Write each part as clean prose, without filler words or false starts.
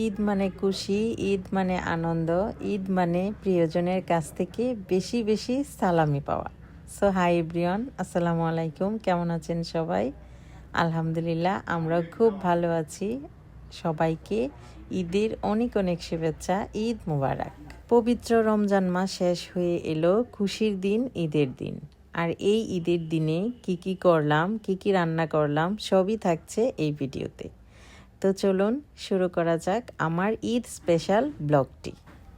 ঈদ মানে খুশি, ঈদ মানে আনন্দ, ঈদ মানে প্রিয়জনের কাছ থেকে বেশি বেশি সালামি পাওয়া। সো হাই এভরিওয়ান, আসসালামু আলাইকুম। কেমন আছেন সবাই? আলহামদুলিল্লাহ, আমরা খুব ভালো আছি। সবাইকে ঈদের অনেক অনেক শুভেচ্ছা। ঈদ মুবারক। পবিত্র রমজান মাস শেষ হয়ে এলো, খুশির দিন, ঈদের দিন। আর এই ঈদের দিনে কি কি করলাম, কি কি রান্না করলাম, সবই থাকছে এই ভিডিওতে। তো চলুন শুরু করা যাক আমার ঈদ স্পেশাল ব্লগটি।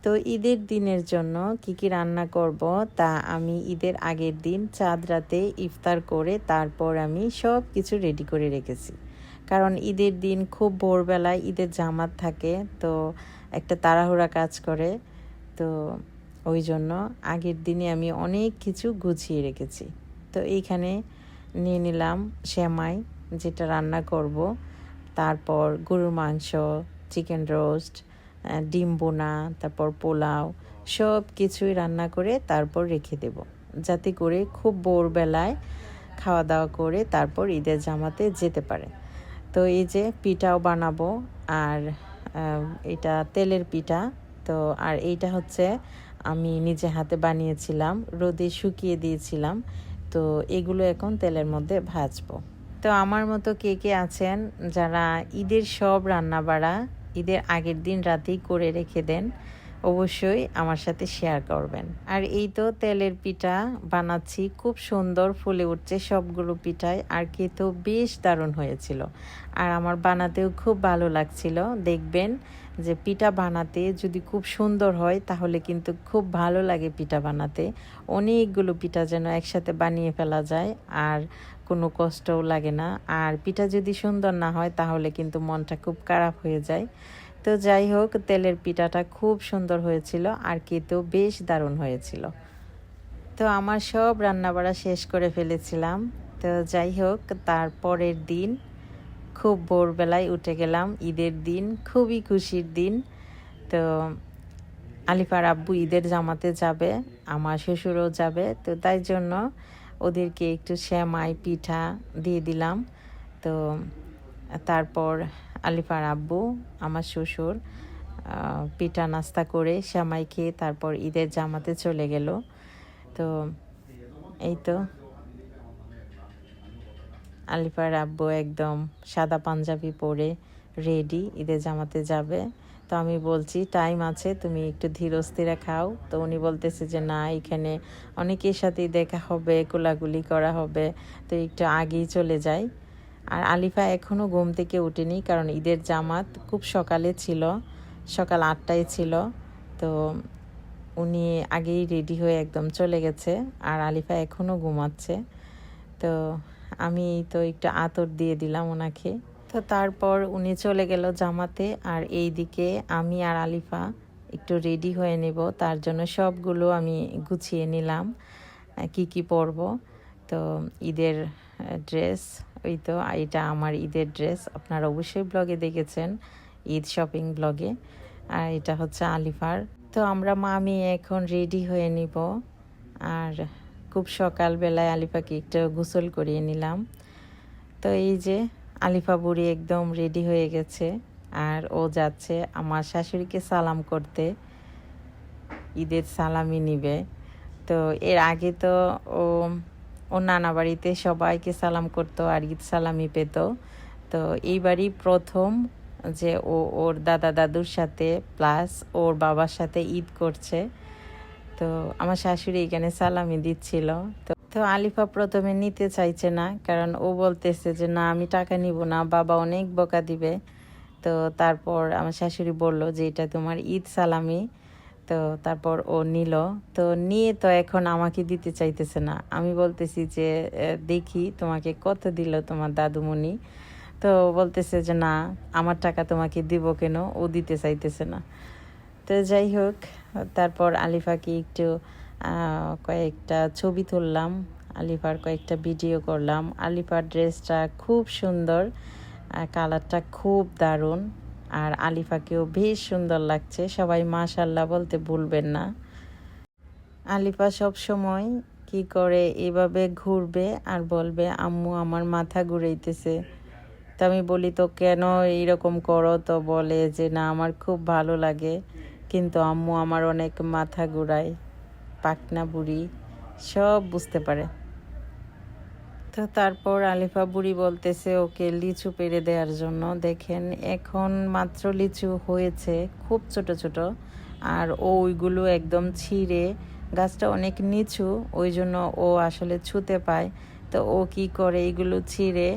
তো ঈদের দিনের জন্য কি কি রান্না করব তা আমি ঈদের আগের দিন চাঁদ রাতে ইফতার করে তারপর আমি সব কিছু রেডি করে রেখেছি। কারণ ঈদের দিন খুব ভোরবেলায় ঈদের জামাত থাকে, তো একটা তাড়াহুড়া কাজ করে। তো ওই জন্য আগের দিনে আমি অনেক কিছু গুছিয়ে রেখেছি। তো এইখানে নিয়ে নিলাম সেমাই, যেটা রান্না করব। তারপর গরুর মাংস, চিকেন রোস্ট, ডিম বোনা, তারপর পোলাও, সব কিছুই রান্না করে তারপর রেখে দেব, যাতে করে খুব ভোরবেলায় খাওয়া দাওয়া করে তারপর ঈদের জামাতে যেতে পারে। তো এই যে পিঠাও বানাবো, আর এটা তেলের পিঠা। তো আর এইটা হচ্ছে আমি নিজে হাতে বানিয়েছিলাম, রোদে শুকিয়ে দিয়েছিলাম। তো এগুলো এখন তেলের মধ্যে ভাজবো। তো আমার মতো কে কে আছেন যারা ঈদের সব রান্নাবাড়া ঈদের আগের দিন রাতেই করে রেখে দেন, অবশ্যই আমার সাথে শেয়ার করবেন। আর এই তো তেলের পিঠা বানাচ্ছি, খুব সুন্দর ফুলে উঠছে সবগুলো পিঠায়, আর খেতেও বেশ দারুণ হয়েছিল। আর আমার বানাতেও খুব ভালো লাগছিল। দেখবেন যে পিঠা বানাতে যদি খুব সুন্দর হয় তাহলে কিন্তু খুব ভালো লাগে পিঠা বানাতে। অনেকগুলো পিঠা যেন একসাথে বানিয়ে ফেলা যায়, আর কোনো কষ্টও লাগে না। আর পিঠা যদি সুন্দর না হয় তাহলে কিন্তু মনটা খুব খারাপ হয়ে যায়। তো যাই হোক, তেলের পিঠাটা খুব সুন্দর হয়েছিল আর খেতেও বেশ দারুণ হয়েছিল। তো আমার সব রান্নাবাড়া শেষ করে ফেলেছিলাম। তো যাই হোক, তার পরের দিন খুব ভোরবেলায় উঠে গেলাম। ঈদের দিন, খুবই খুশির দিন। তো আলিফার আব্বু ঈদের জামাতে যাবে, আমার শ্বশুরও যাবে। তো তাই জন্য ওদেরকে একটু সেমাই পিঠা দিয়ে দিলাম। তো তারপর আলিফার আব্বু, আমার শ্বশুর, পিঠা নাস্তা করে সেমাই খেয়ে তারপর ঈদের জামাতে চলে গেল। তো এই তো আলিফার আব্বু একদম সাদা পাঞ্জাবি পরে রেডি, ঈদের জামাতে যাবে। তো আমি বলছি টাইম আছে, তুমি একটু ধীরস্থিরে খাও। তো উনি বলতেছে যে না, এখানে অনেকের সাথেই দেখা হবে, কোলাগুলি করা হবে, তো একটু আগেই চলে যাই। আর আলিফা এখনও ঘুম থেকে উঠেনি, কারণ ঈদের জামাত খুব সকালে ছিল, সকাল 8টায় ছিল। তো উনি আগেই রেডি হয়ে একদম চলে গেছে, আর আলিফা এখনও ঘুমাচ্ছে। তো আমি তো একটু আতর দিয়ে দিলাম ওনাকে। তো তারপর উনি চলে গেল জামাতে, আর এই দিকে আমি আর আলিফা একটু রেডি হয়ে নেব। তার জন্য সবগুলো আমি গুছিয়ে নিলাম, কি কি পরব। তো ঈদের ড্রেস, ওই তো এটা আমার ঈদের ড্রেস, আপনারা অবশ্যই ব্লগে দেখেছেন, ঈদ শপিং ব্লগে। আর এটা হচ্ছে আলিফার। তো আমরা মামি এখন রেডি হয়ে নিব। আর খুব সকালবেলায় আলিফাকে একটু গোসল করিয়ে নিলাম। তো এই যে আলিফা বুড়ি একদম রেডি হয়ে গেছে, আর ও যাচ্ছে আমার শাশুড়িকে সালাম করতে, ঈদের সালামি নিবে। তো এর আগে তো ও ও নানা বাড়িতে সবাইকে সালাম করতো আর ঈদ সালামি পেত। তো এইবারই প্রথম যে ও ওর দাদা দাদুর সাথে প্লাস ওর বাবার সাথে ঈদ করছে। তো আমার শাশুড়ি এখানে সালামি দিচ্ছিল। তো আলিফা প্রথমে নিতে চাইছে না, কারণ ও বলতেছে যে না, আমি টাকা নিব না, বাবা অনেক বকা দিবে। তো তারপর আমার শাশুড়ি বলল যে এটা তোমার ঈদ সালামি। তো তারপর ও নিল। তো নিয়ে তো এখন আমাকে দিতে চাইতেছে না। আমি বলতেছি যে দেখি তোমাকে কত দিল তোমার দাদুমণি। তো বলতেছে যে না, আমার টাকা তোমাকে দিব কেন, ও দিতে চাইতেছে না। তো যাই হোক, তারপর আলিফাকে একটু কয়েকটা ছবি তুললাম, আলিফার কয়েকটা ভিডিও করলাম। আলিফার ড্রেসটা খুব সুন্দর, কালারটা খুব দারুণ, আর আলিফাকেও বেশ সুন্দর লাগছে। সবাই মাশাল্লাহ বলতে ভুলবেন না। আলিফা সব সময় কি করে, এভাবে ঘুরবে আর বলবে আম্মু আমার মাথা ঘুরাইতেছে। তো আমি বলি তো কেন এইরকম করো, তো বলে যে না আমার খুব ভালো লাগে, কিন্তু আম্মু আমার অনেক মাথা ঘুরায়, পাকনা বুড়ি সব বুঝতে পারে। তো তারপর আলিফা বুড়ি বলতেছে ওকে লিচু পেড়ে দেওয়ার জন্য। দেখেন এখন মাত্র লিচু হয়েছে, খুব ছোট ছোট, আর ওইগুলো একদম ছিঁড়ে, গাছটা অনেক নিচু, ওই জন্য ও আসলে ছুতে পায়। তো ও কি করে এইগুলো ছিঁড়ে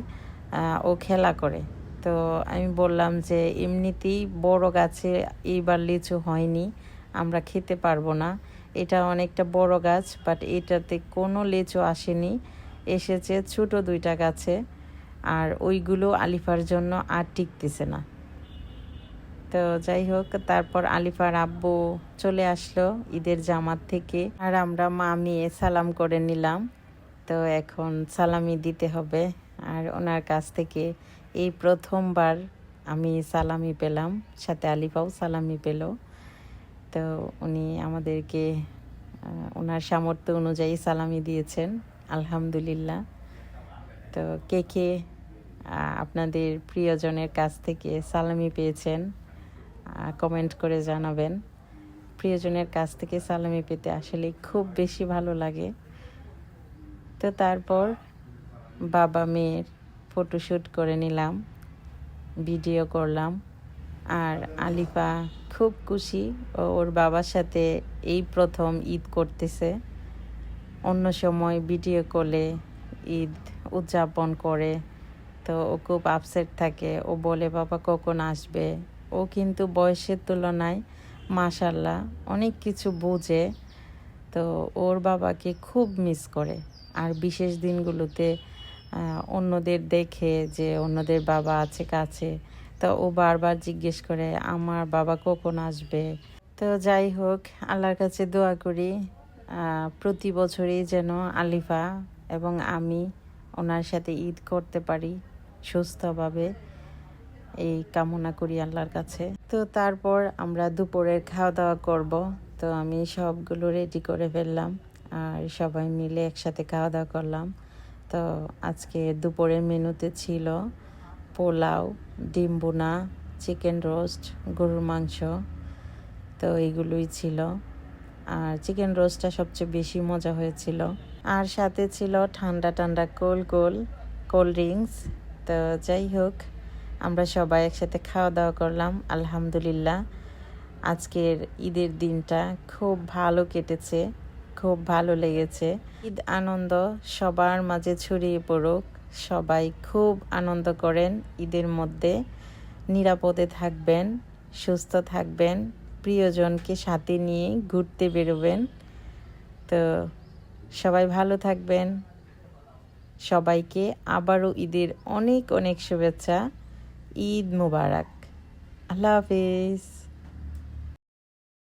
ও খেলা করে। তো আমি বললাম যে এমনিতেই বড় গাছে এইবার লিচু হয়নি, আমরা খেতে পারবো না, এটা অনেকটা বড় গাছ, বাট এটাতে কোনো লিচু আসেনি, এসেছে ছোট দুইটা গাছে, আর ওইগুলো আলিফার জন্য আর টিকতেছে না। তো যাই হোক, তারপর আলিফার আব্বু চলে আসলো ঈদের জামাত থেকে, আর আমরা মা মেয়ে সালাম করে নিলাম। তো এখন সালামি দিতে হবে, আর ওনার কাছ থেকে এই প্রথমবার আমি সালামি পেলাম, সাথে আলিফাও সালামি পেল। তো উনি আমাদেরকে ওনার সামর্থ্য অনুযায়ী সালামি দিয়েছেন, আলহামদুলিল্লাহ। তো কে কে আপনাদের প্রিয়জনের কাছ থেকে সালামি পেয়েছেন কমেন্ট করে জানাবেন। প্রিয়জনের কাছ থেকে সালামি পেতে আসলে খুব বেশি ভালো লাগে। তো তারপর বাবা মেয়ের ফটোশ্যুট করে নিলাম, ভিডিও করলাম, আর আলিফা খুব খুশি, ওর বাবার সাথে এই প্রথম ঈদ করতেছে। অন্য সময় ভিডিও কলে ঈদ উদযাপন করে, তো ও খুব আপসেট থাকে, ও বলে বাবা কখন আসবে। ও কিন্তু বয়সের তুলনায় মাশাল্লাহ অনেক কিছু বোঝে, তো ওর বাবাকে খুব মিস করে। আর বিশেষ দিনগুলোতে অন্যদের দেখে যে অন্যদের বাবা আছে কাছে, তো ও বারবার জিজ্ঞেস করে আমার বাবা কখন আসবে। তো যাই হোক, আল্লাহর কাছে দোয়া করি প্রতি বছরই যেন আলিফা এবং আমি ওনার সাথে ঈদ করতে পারি সুস্থভাবে, এই কামনা করি আল্লাহর কাছে। তো তারপর আমরা দুপুরের খাওয়া দাওয়া করব। তো আমি সবগুলো রেডি করে ফেললাম, আর সবাই মিলে একসাথে খাওয়া দাওয়া করলাম। তো আজকে দুপুরের মেনুতে ছিল পোলাও, ডিম বোনা, চিকেন রোস্ট, গরুর মাংস, তো এইগুলোই ছিল। আর চিকেন রোস্টটা সবচেয়ে বেশি মজা হয়েছিল, আর সাথে ছিল ঠান্ডা ঠান্ডা কোল্ড ড্রিঙ্কস। তো যাই হোক, আমরা সবাই একসাথে খাওয়া দাওয়া করলাম, আলহামদুলিল্লাহ। আজকের ঈদের দিনটা খুব ভালো কেটেছে, খুব ভালো লেগেছে। ঈদ আনন্দ সবার মাঝে ছড়িয়ে পড়ুক, সবাই খুব আনন্দ করেন ঈদের মধ্যে। নিরাপদে থাকবেন, সুস্থ থাকবেন, প্রিয়জনকে সাথে নিয়ে ঘুরতে বেরোবেন। তো সবাই ভালো থাকবেন। সবাইকে আবারও ঈদের অনেক অনেক শুভেচ্ছা। ঈদ মুবারক। আল্লাহ হাফিজ।